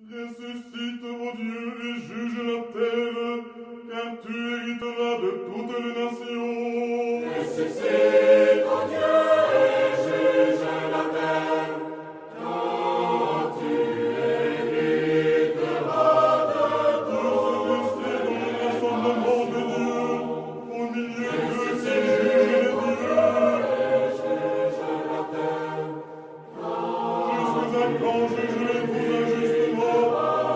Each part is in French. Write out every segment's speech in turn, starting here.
Ressuscite, mon Dieu, et juge la terre, car tu hériteras de toutes les nations. Ressuscite, mon Dieu, et juge la terre, car tu hériteras de toutes les nations. Dans le rassemblement de Dieu, au milieu de ces juges les dieux. Jusqu'à quand jugerez-vous injustement,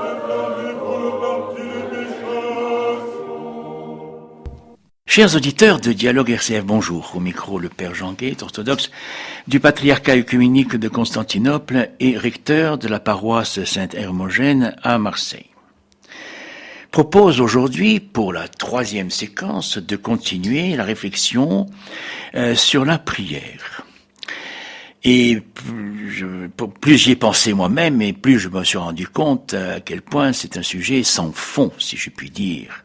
et blâmez-vous le parti des pécheurs? Chers auditeurs de Dialogue RCF, bonjour. Au micro, le Père Jean Guet, orthodoxe du patriarcat œcuménique de Constantinople et recteur de la paroisse Sainte-Hermogène à Marseille. Propose aujourd'hui, pour la troisième séquence, de continuer la réflexion sur la prière. Et plus j'y ai pensé moi-même, et plus je me suis rendu compte à quel point c'est un sujet sans fond, si je puis dire.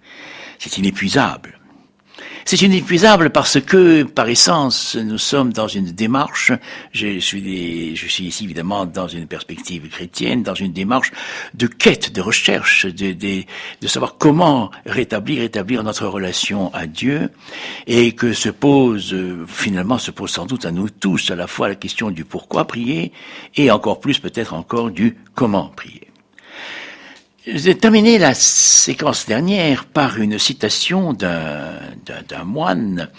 C'est inépuisable. C'est inépuisable parce que, par essence, nous sommes dans une démarche, je suis ici évidemment dans une perspective chrétienne, dans une démarche de quête, de recherche, de savoir comment rétablir notre relation à Dieu, et que finalement se pose sans doute à nous tous à la fois la question du pourquoi prier, et encore plus peut-être encore du comment prier. J'ai terminé la séquence dernière par une citation d'un moine,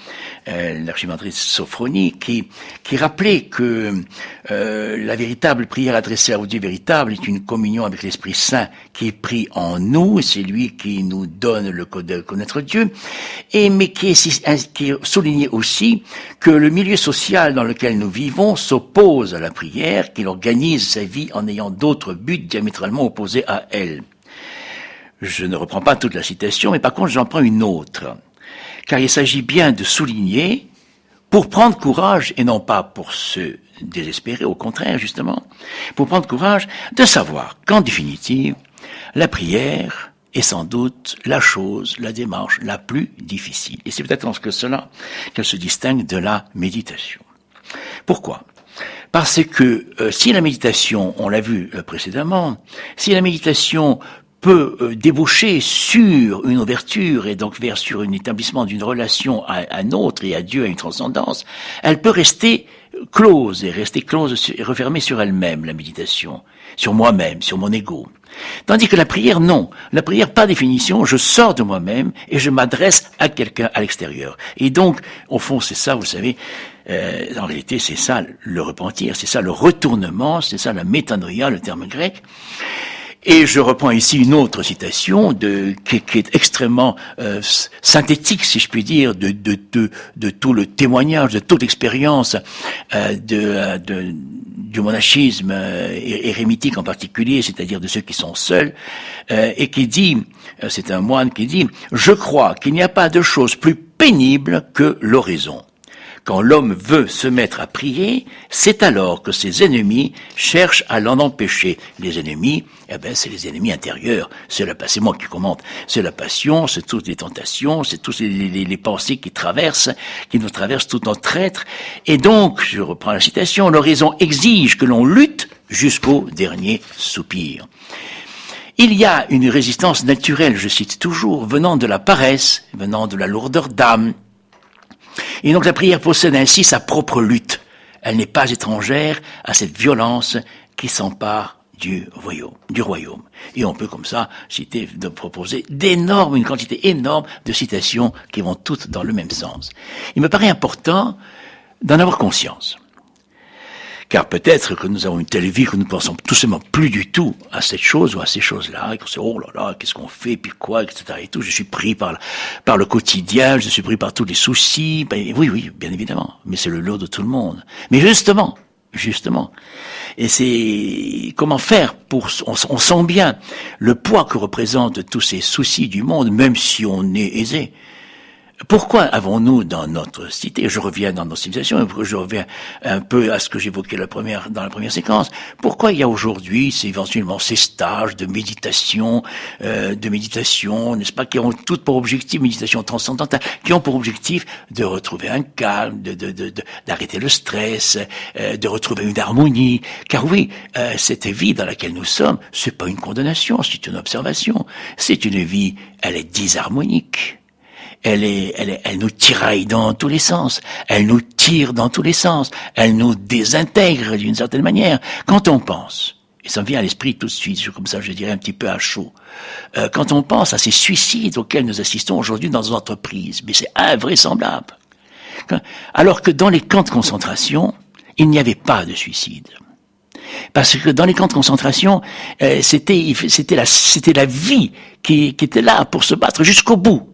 l'archimandrite Sophronie, qui rappelait que la véritable prière adressée à Dieu véritable est une communion avec l'Esprit Saint qui est pris en nous, c'est lui qui nous donne le code de connaître Dieu, mais qui soulignait aussi que le milieu social dans lequel nous vivons s'oppose à la prière, qu'il organise sa vie en ayant d'autres buts diamétralement opposés à elle. Je ne reprends pas toute la citation, mais par contre j'en prends une autre. Car il s'agit bien de souligner, pour prendre courage, et non pas pour se désespérer, au contraire justement, pour prendre courage de savoir qu'en définitive, la prière est sans doute la démarche la plus difficile. Et c'est peut-être en cela qu'elle se distingue de la méditation. Pourquoi ? Parce que si la méditation, on l'a vu précédemment, si la méditation peut déboucher sur une ouverture et donc sur un établissement d'une relation à un autre et à Dieu, à une transcendance, elle peut rester close et refermée sur elle-même, la méditation, sur moi-même, sur mon ego. Tandis que la prière, non. La prière, par définition, je sors de moi-même et je m'adresse à quelqu'un à l'extérieur. Et donc, au fond, c'est ça, vous savez, en réalité, c'est ça le repentir, c'est ça le retournement, c'est ça la métanoïa, le terme grec. Et je reprends ici une autre citation qui est extrêmement synthétique, si je puis dire, de tout le témoignage, de toute l'expérience du monachisme érémitique en particulier, c'est-à-dire de ceux qui sont seuls, et qui dit, c'est un moine qui dit, « Je crois qu'il n'y a pas de chose plus pénible que l'oraison. Quand l'homme veut se mettre à prier, c'est alors que ses ennemis cherchent à l'en empêcher. » Les ennemis, c'est les ennemis intérieurs. C'est moi qui commente. C'est la passion, c'est toutes les tentations, c'est toutes les pensées qui nous traversent tout notre être. Et donc, je reprends la citation, l'oraison exige que l'on lutte jusqu'au dernier soupir. Il y a une résistance naturelle, je cite toujours, venant de la paresse, venant de la lourdeur d'âme. Et donc la prière possède ainsi sa propre lutte. Elle n'est pas étrangère à cette violence qui s'empare du royaume. Et on peut comme ça proposer une quantité énorme de citations qui vont toutes dans le même sens. Il me paraît important d'en avoir conscience. Car peut-être que nous avons une telle vie que nous ne pensons tout simplement plus du tout à cette chose ou à ces choses-là, et qu'on se dit, oh là là, qu'est-ce qu'on fait, puis quoi, etc. et tout. Je suis pris par le quotidien, je suis pris par tous les soucis. Oui, bien évidemment. Mais c'est le lot de tout le monde. Mais justement. Et c'est comment faire on sent bien le poids que représentent tous ces soucis du monde, même si on est aisé. Pourquoi avons-nous dans notre cité, je reviens dans nos civilisations, je reviens un peu à ce que j'évoquais dans la première séquence, pourquoi il y a aujourd'hui éventuellement ces stages de méditation, n'est-ce pas, qui ont toutes pour objectif, méditation transcendantale, qui ont pour objectif de retrouver un calme, d'arrêter le stress, de retrouver une harmonie, car oui, cette vie dans laquelle nous sommes, c'est pas une condamnation, c'est une observation, c'est une vie, elle est disharmonique. Elle nous tiraille dans tous les sens. Elle nous tire dans tous les sens. Elle nous désintègre d'une certaine manière. Quand on pense, et ça me vient à l'esprit tout de suite, comme ça je dirais un petit peu à chaud, quand on pense à ces suicides auxquels nous assistons aujourd'hui dans nos entreprises, mais c'est invraisemblable. Alors que dans les camps de concentration, il n'y avait pas de suicide. Parce que dans les camps de concentration, c'était la vie qui était là pour se battre jusqu'au bout.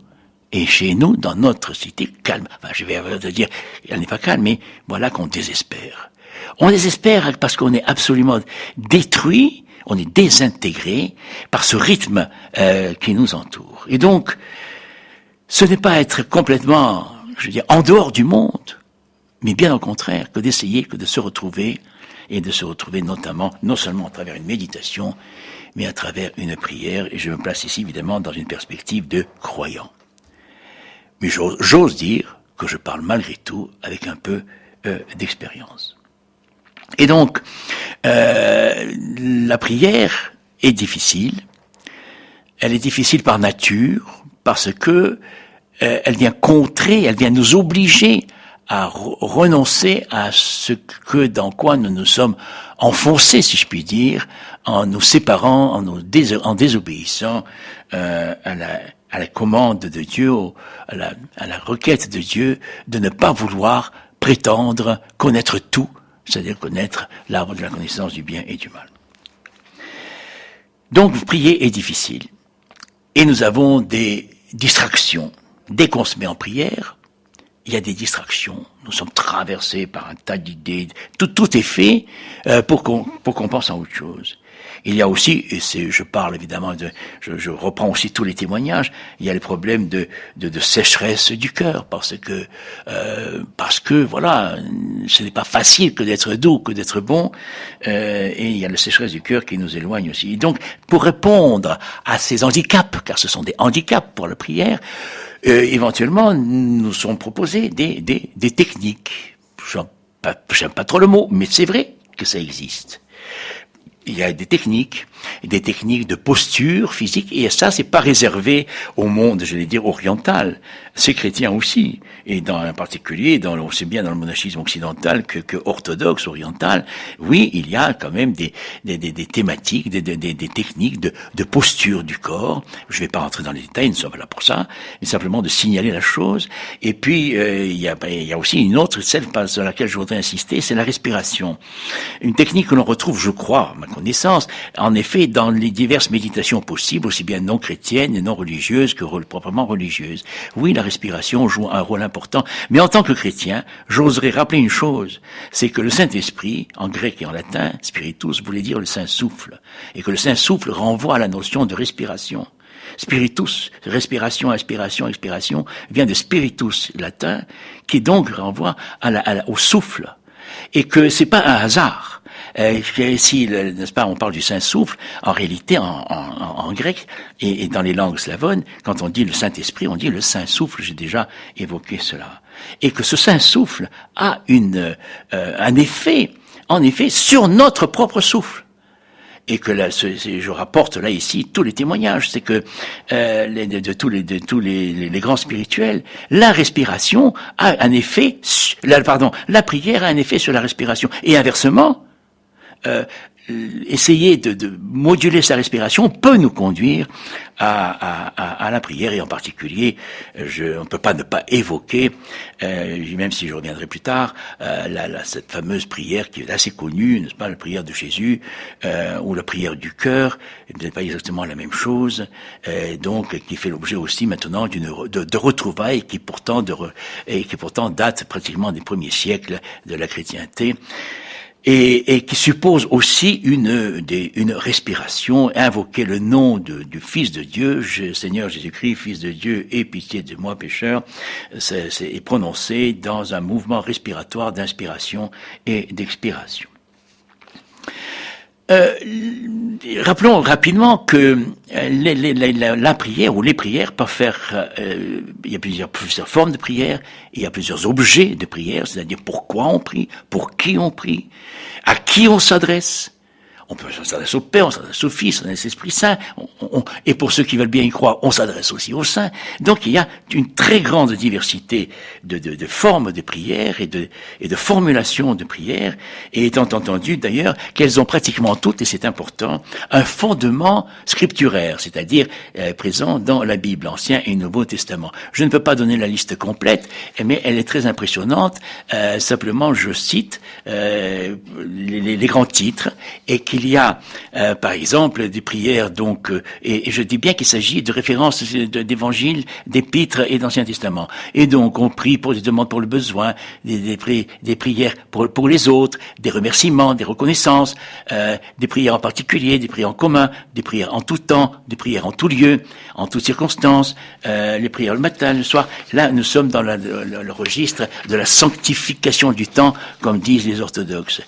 Et chez nous, dans notre cité calme, enfin je vais dire, elle n'est pas calme, mais voilà qu'on désespère. On désespère parce qu'on est absolument détruit, on est désintégré par ce rythme qui nous entoure. Et donc, ce n'est pas être complètement, je veux dire, en dehors du monde, mais bien au contraire, que d'essayer, que de se retrouver, et de se retrouver notamment, non seulement à travers une méditation, mais à travers une prière, et je me place ici évidemment dans une perspective de croyant. Mais j'ose dire que je parle malgré tout avec un peu d'expérience. Et donc, la prière est difficile. Elle est difficile par nature, parce que elle vient contrer, elle vient nous obliger à renoncer à ce que dans quoi nous nous sommes enfoncés, si je puis dire, en nous séparant, en désobéissant à la commande de Dieu, à la requête de Dieu, de ne pas vouloir prétendre connaître tout, c'est-à-dire connaître l'arbre de la connaissance du bien et du mal. Donc, prier est difficile. Et nous avons des distractions. Dès qu'on se met en prière, il y a des distractions. Nous sommes traversés par un tas d'idées. Tout est fait pour qu'on pense à autre chose. Il y a aussi, et je parle évidemment je reprends aussi tous les témoignages, il y a les problèmes de sécheresse du cœur, parce que voilà, ce n'est pas facile que d'être doux, que d'être bon, et il y a la sécheresse du cœur qui nous éloigne aussi. Et donc, pour répondre à ces handicaps, car ce sont des handicaps pour la prière, éventuellement, nous sont proposés des techniques. J'aime pas trop le mot, mais c'est vrai que ça existe. Il y a des techniques de posture physique, et ça, c'est pas réservé au monde, je vais dire, oriental. C'est chrétien aussi, et en particulier, aussi bien dans le monachisme occidental que orthodoxe oriental. Oui, il y a quand même des thématiques, des techniques de posture du corps. Je vais pas rentrer dans les détails, nous sommes là pour ça, mais simplement de signaler la chose. Et puis, il y a aussi une autre, celle sur laquelle je voudrais insister, c'est la respiration. Une technique que l'on retrouve, je crois, à ma connaissance, en effet, dans les diverses méditations possibles, aussi bien non chrétiennes et non religieuses que proprement religieuses. Oui, la respiration joue un rôle important, mais en tant que chrétien, j'oserais rappeler une chose, c'est que le Saint-Esprit, en grec et en latin, spiritus, voulait dire le Saint-Souffle, et que le Saint-Souffle renvoie à la notion de respiration. Spiritus, respiration, inspiration, expiration, vient de spiritus latin, qui donc renvoie au souffle, et que c'est pas un hasard. Si, n'est-ce pas, on parle du Saint-Souffle, en réalité, en grec et dans les langues slavones, quand on dit le Saint-Esprit, on dit le Saint-Souffle, j'ai déjà évoqué cela. Et que ce Saint-Souffle a un effet, en effet, sur notre propre souffle. Et que là, je rapporte là ici tous les témoignages, c'est que de tous les grands spirituels, la respiration a un effet, la prière a un effet sur la respiration. Et inversement, essayer de moduler sa respiration peut nous conduire à la prière, et en particulier, on ne peut pas ne pas évoquer, même si je reviendrai plus tard, cette fameuse prière qui est assez connue, n'est-ce pas, la prière de Jésus, ou la prière du cœur, ce n'est pas exactement la même chose, donc qui fait l'objet aussi maintenant de retrouvailles qui pourtant date pratiquement des premiers siècles de la chrétienté. et qui suppose aussi une respiration, invoquer le nom du Fils de Dieu, Seigneur Jésus-Christ, Fils de Dieu, aie pitié de moi pécheur, est prononcé dans un mouvement respiratoire d'inspiration et d'expiration. Rappelons rapidement que la prière ou les prières peuvent faire, il y a plusieurs formes de prière, il y a plusieurs objets de prière, c'est-à-dire pourquoi on prie, pour qui on prie, à qui on s'adresse. On peut s'adresser au Père, on s'adresse au Fils, on s'adresse à l'Esprit Saint, et pour ceux qui veulent bien y croire, on s'adresse aussi au Saint. Donc il y a une très grande diversité de formes de prière et de formulations de prière, et étant entendu d'ailleurs qu'elles ont pratiquement toutes, et c'est important, un fondement scripturaire, c'est-à-dire présent dans la Bible, Ancien et Nouveau Testament. Je ne peux pas donner la liste complète, mais elle est très impressionnante. Simplement, je cite les grands titres, et qu'il y a, par exemple, des prières, donc, et je dis bien qu'il s'agit de références d'évangiles, d'épîtres et d'Ancien Testament. Et donc, on prie pour des demandes pour le besoin, des prières pour les autres, des remerciements, des reconnaissances, des prières en particulier, des prières en commun, des prières en tout temps, des prières en tout lieu, en toutes circonstances, les prières le matin, le soir. Là, nous sommes dans le registre de la sanctification du temps, comme disent les orthodoxes.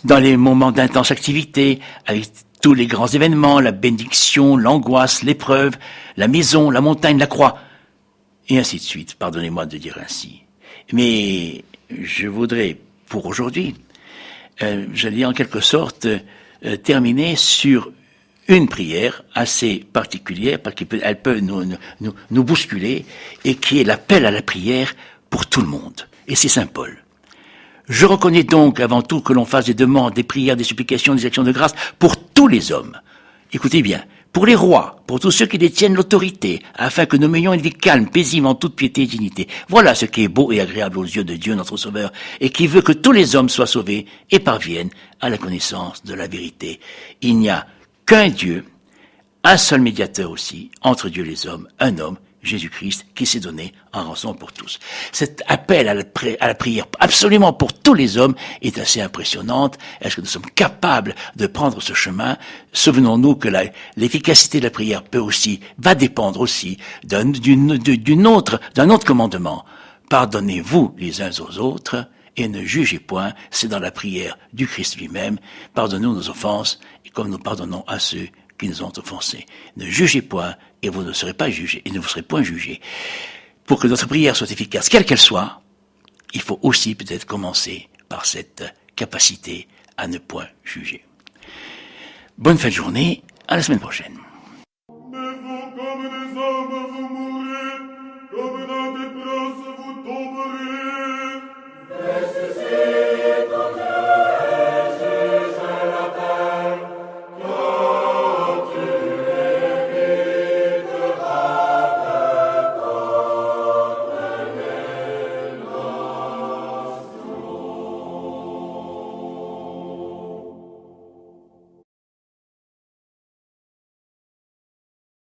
Dans les moments d'intense activité, avec tous les grands événements, la bénédiction, l'angoisse, l'épreuve, la maison, la montagne, la croix, et ainsi de suite. Pardonnez-moi de dire ainsi. Mais je voudrais, pour aujourd'hui, j'allais en quelque sorte terminer sur une prière assez particulière, parce qu'elle peut nous bousculer, et qui est l'appel à la prière pour tout le monde. Et c'est Saint Paul. Je reconnais donc avant tout que l'on fasse des demandes, des prières, des supplications, des actions de grâce pour tous les hommes. Écoutez bien, pour les rois, pour tous ceux qui détiennent l'autorité, afin que nous menions une vie calme, paisible, en toute piété et dignité. Voilà ce qui est beau et agréable aux yeux de Dieu, notre Sauveur, et qui veut que tous les hommes soient sauvés et parviennent à la connaissance de la vérité. Il n'y a qu'un Dieu, un seul médiateur aussi, entre Dieu et les hommes, un homme, Jésus-Christ, qui s'est donné en rançon pour tous. Cet appel à la prière absolument pour tous les hommes est assez impressionnante. Est-ce que nous sommes capables de prendre ce chemin? Souvenons-nous que l'efficacité de la prière va dépendre aussi d'un autre commandement. Pardonnez-vous les uns aux autres et ne jugez point. C'est dans la prière du Christ lui-même. Pardonnez-nous nos offenses et comme nous pardonnons à ceux qui nous ont offensés. Ne jugez point et vous ne serez pas jugés, et ne vous serez point jugés. Pour que notre prière soit efficace, quelle qu'elle soit, il faut aussi peut-être commencer par cette capacité à ne point juger. Bonne fin de journée, à la semaine prochaine.